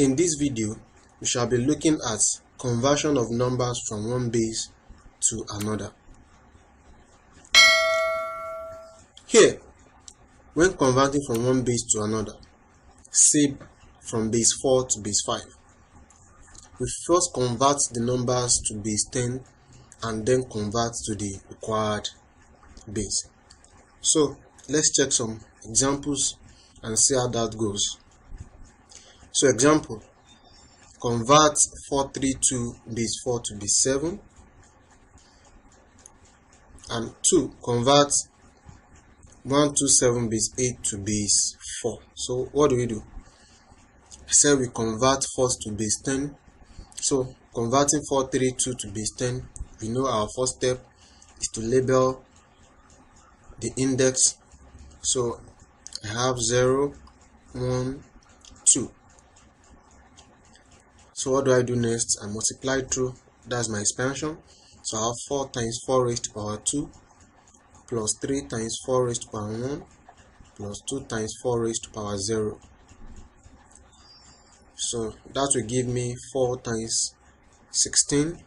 In this video, we shall be looking at conversion of numbers from one base to another. Here, when converting from one base to another, say from base 4 to base 5, we first convert the numbers to base 10 and then convert to the required base. So let's check some examples and see how that goes. So example, convert 432 base 4 to base 7, and 2, convert 127 base 8 to base 4. So what do? I said we convert first to base 10. So converting 432 to base 10, we know our first step is to label the index. So I have 0, 1, 2. So what do I do next? I multiply through, that's my expansion. So I have 4 times 4 raised to power 2 plus 3 times 4 raised to power 1 plus 2 times 4 raised to power 0. So that will give me 4 times 16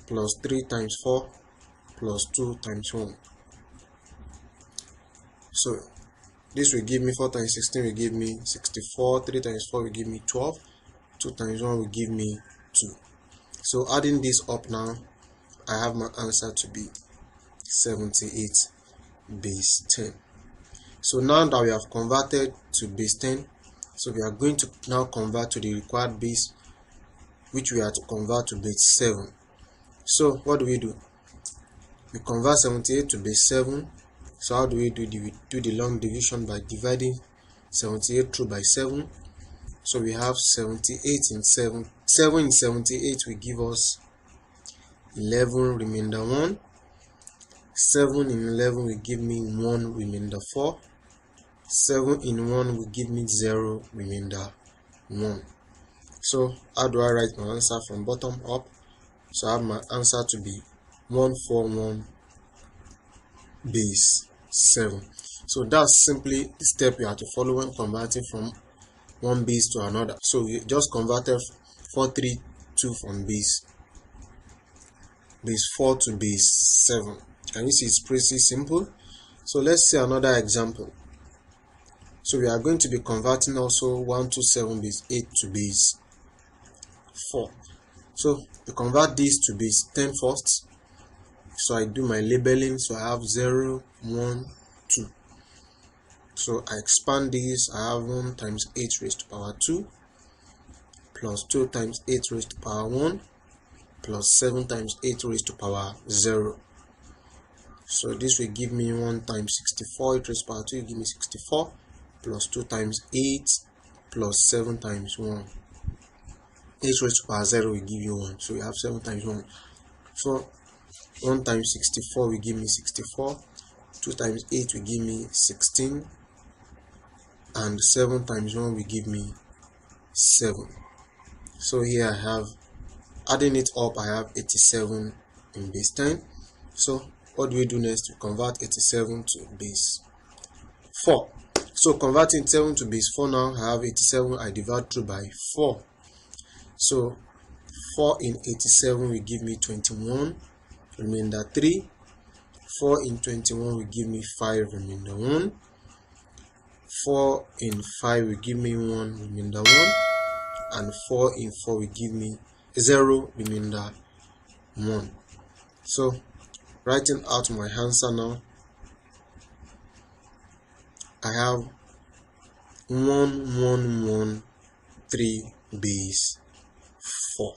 plus 3 times 4 plus 2 times 1. So this will give me 4 times 16 will give me 64, 3 times 4 will give me 12, 2 times 1 will give me 2. So adding this up now, I have my answer to be 78 base 10. So now that we have converted to base 10, so we are going to now convert to the required base, which we are to convert to base 7. So what do? We convert 78 to base 7. So how do? We do the long division by dividing 78 through by 7. So we have 78 in 7. 7 in 78 will give us 11 remainder 1. 7 in 11 will give me 1 remainder 4. 7 in 1 will give me 0 remainder 1. So how do I write my answer from bottom up? So I have my answer to be 141 base 7. So that's simply the step you have to follow when converting from one base to another. So we just converted 432 from base 4 to base 7. Can you see it's pretty simple? So let's see another example. So we are going to be converting also 127 base 8 to base 4. So we convert this to base 10 first. So I do my labeling. So I have 0, 1, 2. So I expand this. I have 1 times 8 raised to power 2 plus 2 times 8 raised to power 1 plus 7 times 8 raised to power 0. So this will give me 1 times 64, 8 raised to power 2 will give me 64 plus 2 times 8 plus 7 times 1. 8 raised to power 0 will give you 1. So we have 7 times 1. So 1 times 64 will give me 64. 2 times 8 will give me 16. And 7 times 1 will give me 7. So here I have, adding it up, I have 87 in base 10. So what do we do next? We convert 87 to base 4. So converting 7 to base 4 now, I have 87, I divide through by 4. So 4 in 87 will give me 21, remainder 3. 4 in 21 will give me 5, remainder 1. 4 in 5 will give me 1, remainder 1. And 4 in 4 will give me 0, remainder 1. So writing out my answer now, I have 1113 base 4.